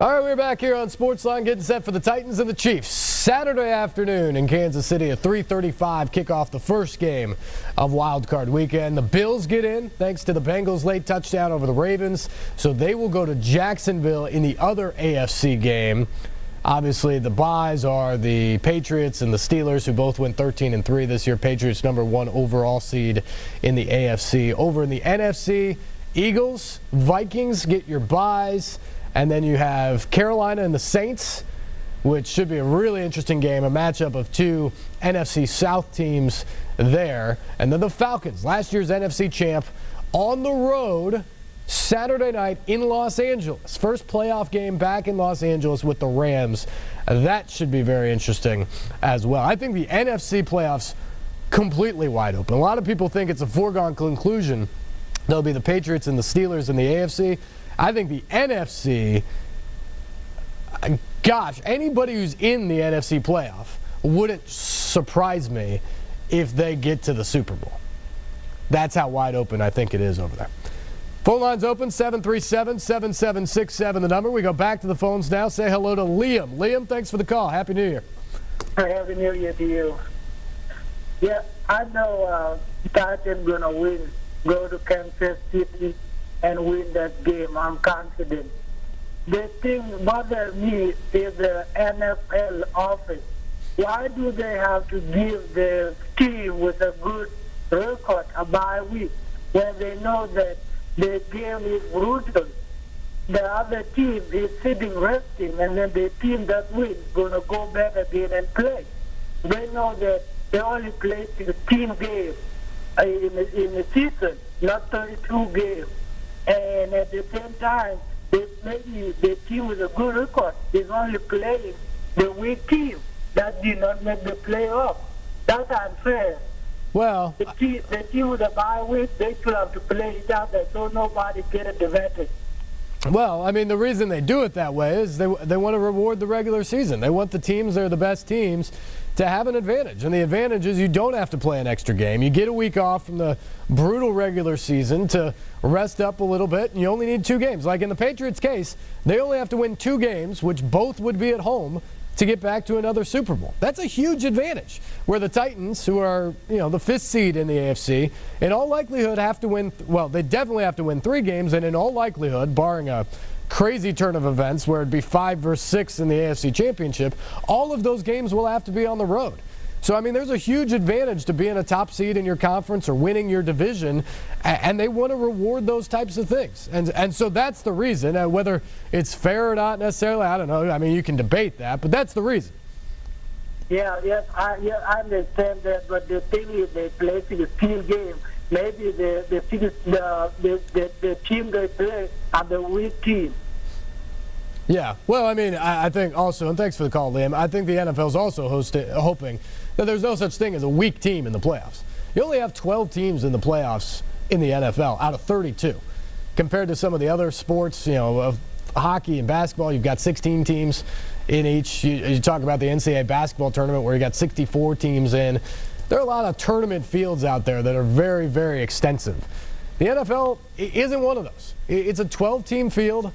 All right, we're back here on Sportsline getting set for the Titans and the Chiefs. Saturday afternoon in Kansas City at 3:35, kick off the first game of Wild Card Weekend. The Bills get in thanks to the Bengals' late touchdown over the Ravens, so they will go to Jacksonville in the other AFC game. Obviously, the buys are the Patriots and the Steelers, who both went 13-3 this year. Patriots #1 overall seed in the AFC. Over in the NFC, Eagles, Vikings get your buys. And then you have Carolina and the Saints, which should be a really interesting game, a matchup of two NFC South teams there. And then the Falcons, last year's NFC champ, on the road Saturday night in Los Angeles. First playoff game back in Los Angeles with the Rams. That should be very interesting as well. I think the NFC playoffs completely wide open. A lot of people think it's a foregone conclusion. There'll be the Patriots and the Steelers in the AFC. I think the NFC, gosh, anybody who's in the NFC playoff wouldn't surprise me if they get to the Super Bowl. That's how wide open I think it is over there. Phone line's open, 737-7767, the number. We go back to the phones now. Say hello to Liam. Liam, thanks for the call. Happy New Year. Happy New Year to you. Yeah, I know Titans going to win, go to Kansas City and win that game. I'm confident. The thing bothers me is the NFL office. Why do they have to give the team with a good record a bye week when they know that the game is brutal? The other team is sitting resting, and then the team that wins is going to go back again and play. They know that they only play 16 games in the season, not 32 games. And at the same time, maybe the team with a good record is only playing the weak team that did not make the playoff. That's unfair. Well, the team with a bye week, they still have to play each other so nobody get an advantage. Well, I mean, the reason they do it that way is they want to reward the regular season. They want the teams that are the best teams to have an advantage. And the advantage is you don't have to play an extra game. You get a week off from the brutal regular season to rest up a little bit, and you only need 2 games. Like in the Patriots' case, they only have to win 2 games, which both would be at home, to get back to another Super Bowl. That's a huge advantage. Where the Titans, who are, the 5th seed in the AFC, in all likelihood have to win, well, they definitely have to win 3 games, and in all likelihood, barring a crazy turn of events where it'd be 5 versus 6 in the AFC Championship, all of those games will have to be on the road. So, I mean, there's a huge advantage to being a top seed in your conference or winning your division, and they want to reward those types of things. And so that's the reason. Whether it's fair or not necessarily, I don't know. I mean, you can debate that, but that's the reason. I understand that, but the thing is they play the field game. Maybe the team they play are the weak team. Yeah, well, I mean, I think also, and thanks for the call, Liam, I think the NFL's also hoping that there's no such thing as a weak team in the playoffs. You only have 12 teams in the playoffs in the NFL out of 32. Compared to some of the other sports, of hockey and basketball, you've got 16 teams in each. You talk about the NCAA basketball tournament where you got 64 teams in. There are a lot of tournament fields out there that are very, very extensive. The NFL isn't one of those. It's a 12-team field.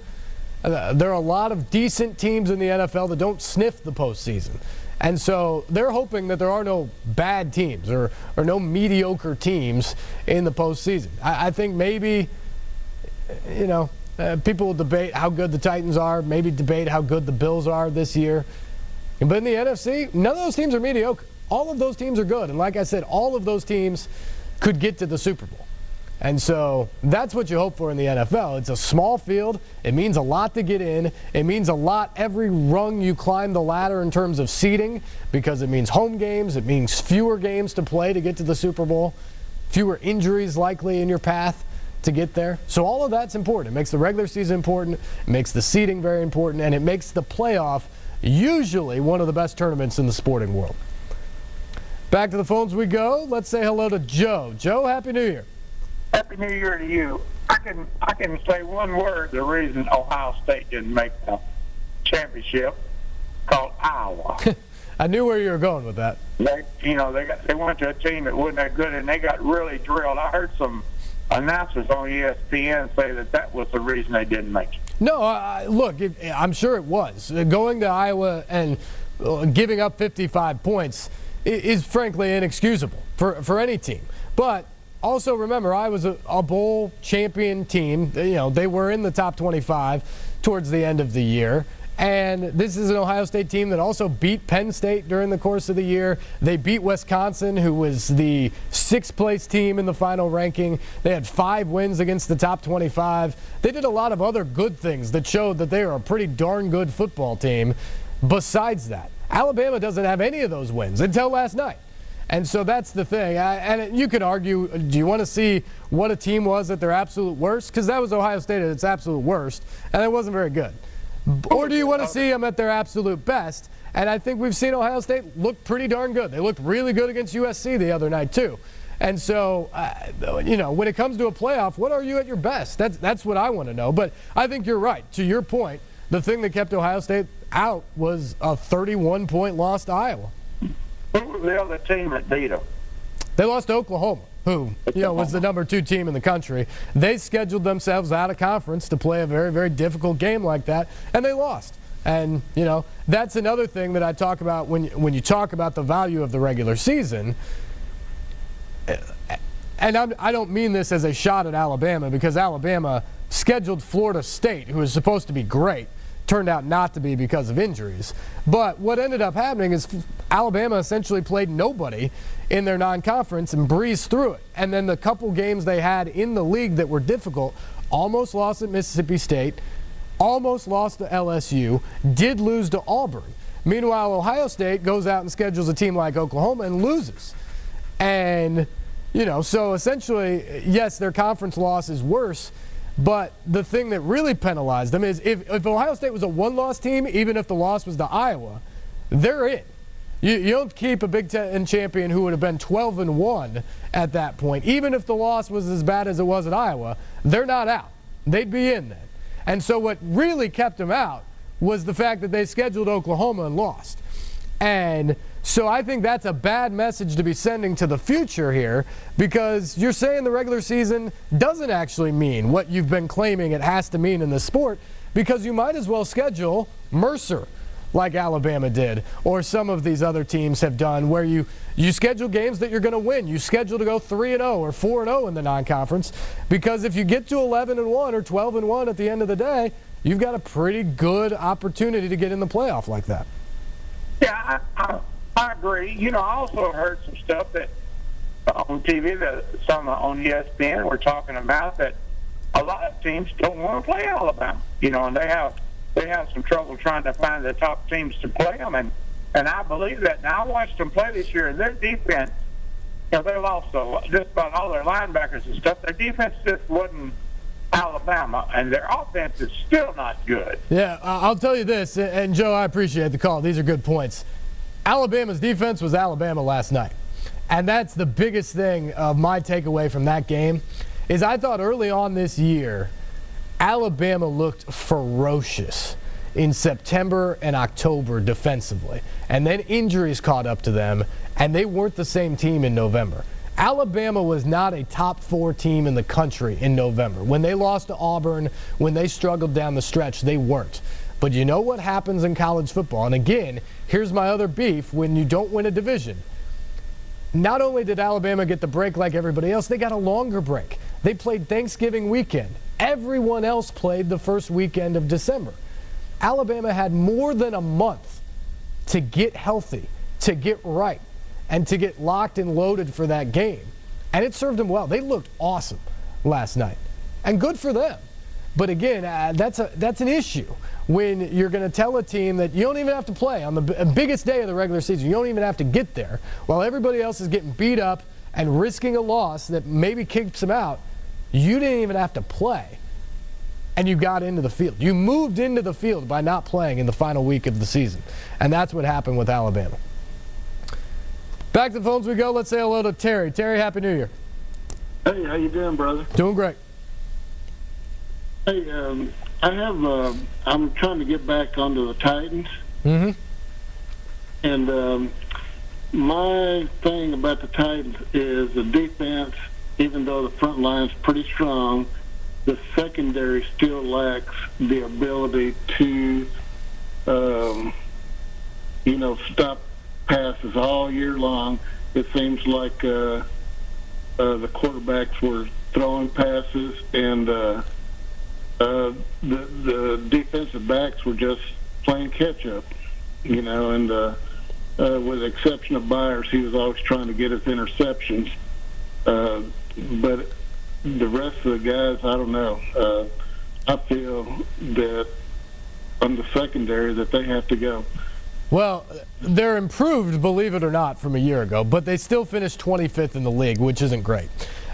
There are a lot of decent teams in the NFL that don't sniff the postseason. And so they're hoping that there are no bad teams or no mediocre teams in the postseason. I think maybe, people will debate how good the Titans are, maybe debate how good the Bills are this year. But in the NFC, none of those teams are mediocre. All of those teams are good. And like I said, all of those teams could get to the Super Bowl. And so that's what you hope for in the NFL. It's a small field. It means a lot to get in. It means a lot every rung you climb the ladder in terms of seeding, because it means home games. It means fewer games to play to get to the Super Bowl, fewer injuries likely in your path to get there. So all of that's important. It makes the regular season important. It makes the seeding very important. And it makes the playoff usually one of the best tournaments in the sporting world. Back to the phones we go. Let's say hello to Joe. Joe, Happy New Year. Happy New Year to you. I can say one word, the reason Ohio State didn't make the championship, called Iowa. I knew where you were going with that. They went to a team that wasn't that good, and they got really drilled. I heard some announcers on ESPN say that was the reason they didn't make it. No, look, I'm sure it was. Going to Iowa and giving up 55 points is frankly inexcusable for any team. But also remember, Iowa's a bowl champion team. You know, they were in the top 25 towards the end of the year. And this is an Ohio State team that also beat Penn State during the course of the year. They beat Wisconsin, who was the 6th place team in the final ranking. They had 5 wins against the top 25. They did a lot of other good things that showed that they are a pretty darn good football team. Besides that, Alabama doesn't have any of those wins until last night. And so that's the thing. And you could argue, do you want to see what a team was at their absolute worst? Because that was Ohio State at its absolute worst, and it wasn't very good. Or do you want to see them at their absolute best? And I think we've seen Ohio State look pretty darn good. They looked really good against USC the other night, too. And so, you know, when it comes to a playoff, what are you at your best? That's what I want to know. But I think you're right. To your point, the thing that kept Ohio State out was a 31-point loss to Iowa. Who was the other team that beat them? They lost to Oklahoma, who was the number 2 team in the country. They scheduled themselves out of conference to play a very, very difficult game like that, and they lost. And, you know, that's another thing that I talk about when you talk about the value of the regular season. And I don't mean this as a shot at Alabama, because Alabama scheduled Florida State, who was supposed to be great, turned out not to be because of injuries. But what ended up happening is Alabama essentially played nobody in their non-conference and breezed through it. And then the couple games they had in the league that were difficult, almost lost at Mississippi State, almost lost to LSU, did lose to Auburn. Meanwhile, Ohio State goes out and schedules a team like Oklahoma and loses. And, you know, so essentially, yes, their conference loss is worse. But the thing that really penalized them is if Ohio State was a 1-loss team, even if the loss was to Iowa, they're in. You don't keep a Big Ten champion who would have been 12-1 at that point. Even if the loss was as bad as it was at Iowa, they're not out. They'd be in then. And so what really kept them out was the fact that they scheduled Oklahoma and lost. And so I think that's a bad message to be sending to the future here, because you're saying the regular season doesn't actually mean what you've been claiming it has to mean in the sport, because you might as well schedule Mercer like Alabama did, or some of these other teams have done, where you schedule games that you're going to win. You schedule to go 3-0 or 4-0 in the non-conference, because if you get to 11-1 or 12-1 at the end of the day, you've got a pretty good opportunity to get in the playoff like that. Yeah, I agree. You know, I also heard some stuff that on TV, that some on ESPN were talking about, that a lot of teams don't want to play Alabama. You know, and they have some trouble trying to find the top teams to play them, and I believe that. Now, I watched them play this year, and their defense, you know, they lost just about all their linebackers and stuff. Their defense just wasn't Alabama, and their offense is still not good. Yeah, I'll tell you this, and Joe, I appreciate the call. These are good points. Alabama's defense was Alabama last night, and that's the biggest thing of my takeaway from that game, is I thought early on this year, Alabama looked ferocious in September and October defensively, and then injuries caught up to them, and they weren't the same team in November. Alabama was not a top 4 team in the country in November. When they lost to Auburn, when they struggled down the stretch, they weren't. But you know what happens in college football? And again, here's my other beef when you don't win a division. Not only did Alabama get the break like everybody else, they got a longer break. They played Thanksgiving weekend. Everyone else played the first weekend of December. Alabama had more than a month to get healthy, to get right, and to get locked and loaded for that game. And it served them well. They looked awesome last night. And good for them. But again, that's an issue when you're going to tell a team that you don't even have to play on the biggest day of the regular season. You don't even have to get there, while everybody else is getting beat up and risking a loss that maybe kicks them out. You didn't even have to play, and you got into the field. You moved into the field by not playing in the final week of the season, and that's what happened with Alabama. Back to the phones we go. Let's say hello to Terry. Terry, Happy New Year. Hey, how you doing, brother? Doing great. Hey, I'm trying to get back onto the Titans. Mm-hmm. And my thing about the Titans is the defense, even though the front line's pretty strong, the secondary still lacks the ability to, stop passes all year long. It seems like the quarterbacks were throwing passes, and the defensive backs were just playing catch-up, and with the exception of Byers, he was always trying to get his interceptions. But the rest of the guys, I don't know. I feel that on the secondary that they have to go. Well, they're improved, believe it or not, from a year ago, but they still finished 25th in the league, which isn't great.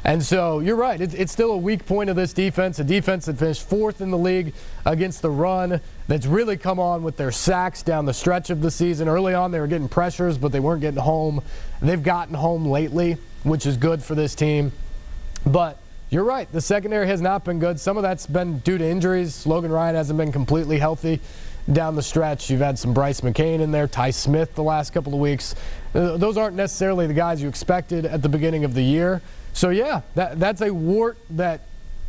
And so you're right. It's still a weak point of this defense, a defense that finished 4th in the league against the run, that's really come on with their sacks down the stretch of the season. Early on, they were getting pressures, but they weren't getting home. They've gotten home lately, which is good for this team. But you're right. The secondary has not been good. Some of that's been due to injuries. Logan Ryan hasn't been completely healthy down the stretch. You've had some Bryce McCain in there, Ty Smith the last couple of weeks. Those aren't necessarily the guys you expected at the beginning of the year. So, yeah, that's a wart that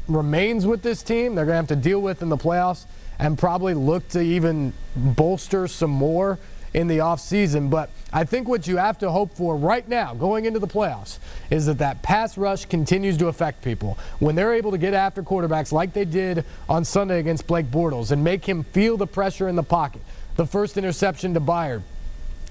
remains with this team. They're going to have to deal with in the playoffs and probably look to even bolster some more in the offseason. But I think what you have to hope for right now going into the playoffs is that pass rush continues to affect people. When they're able to get after quarterbacks like they did on Sunday against Blake Bortles and make him feel the pressure in the pocket. The first interception to Byard,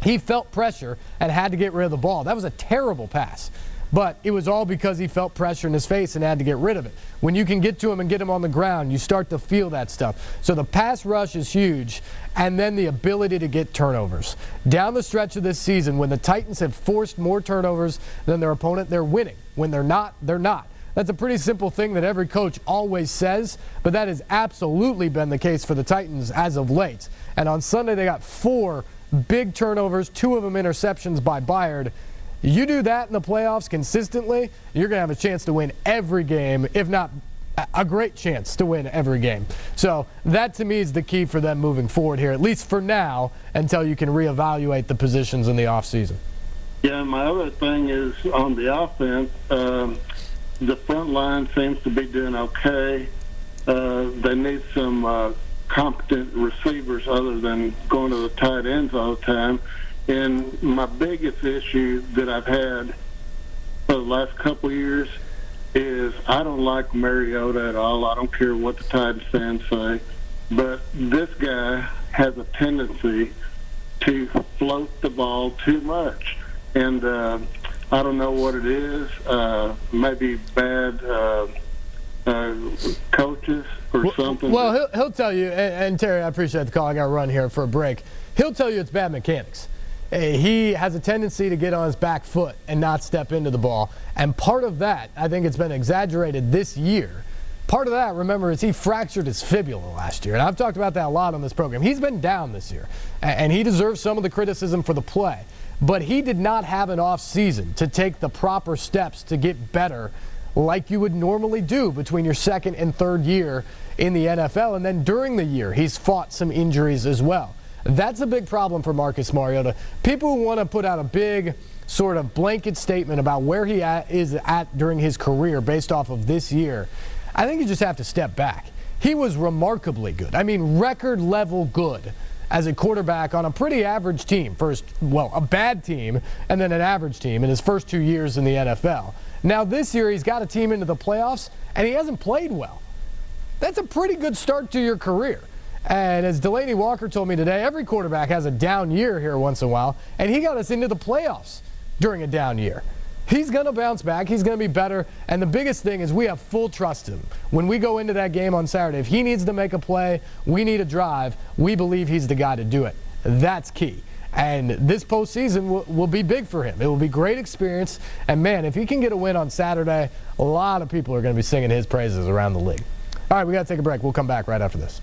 he felt pressure and had to get rid of the ball. That was a terrible pass. But it was all because he felt pressure in his face and had to get rid of it. When you can get to him and get him on the ground, you start to feel that stuff. So the pass rush is huge, and then the ability to get turnovers. Down the stretch of this season, when the Titans have forced more turnovers than their opponent, they're winning. When they're not, they're not. That's a pretty simple thing that every coach always says, but that has absolutely been the case for the Titans as of late. And on Sunday, they got 4 big turnovers, 2 of them interceptions by Byard. You do that in the playoffs consistently, you're going to have a chance to win every game, if not a great chance to win every game. So that, to me, is the key for them moving forward here, at least for now, until you can reevaluate the positions in the offseason. Yeah, my other thing is on the offense, the front line seems to be doing okay. They need some competent receivers other than going to the tight ends all the time. And my biggest issue that I've had for the last couple of years is I don't like Mariota at all. I don't care what the Titans fans say. But this guy has a tendency to float the ball too much. And I don't know what it is. Maybe bad coaches or something. Well, he'll tell you, and Terry, I appreciate the call. I got to run here for a break. He'll tell you it's bad mechanics. He has a tendency to get on his back foot and not step into the ball. And part of that, I think it's been exaggerated this year. Part of that, remember, is he fractured his fibula last year. And I've talked about that a lot on this program. He's been down this year, and he deserves some of the criticism for the play. But he did not have an off season to take the proper steps to get better like you would normally do between your second and third year in the NFL. And then during the year, he's fought some injuries as well. That's a big problem for Marcus Mariota. People who want to put out a big sort of blanket statement about where he is at during his career based off of this year, I think you just have to step back. He was remarkably good. I mean, record level good as a quarterback on a pretty average team. First, well, a bad team and then an average team in his first 2 years in the NFL. Now this year he's got a team into the playoffs and he hasn't played well. That's a pretty good start to your career. And as Delaney Walker told me today, every quarterback has a down year here once in a while, and he got us into the playoffs during a down year. He's going to bounce back. He's going to be better. And the biggest thing is we have full trust in him. When we go into that game on Saturday, if he needs to make a play, we need a drive, we believe he's the guy to do it. That's key. And this postseason will be big for him. It will be great experience. And, man, if he can get a win on Saturday, a lot of people are going to be singing his praises around the league. All right, we got to take a break. We'll come back right after this.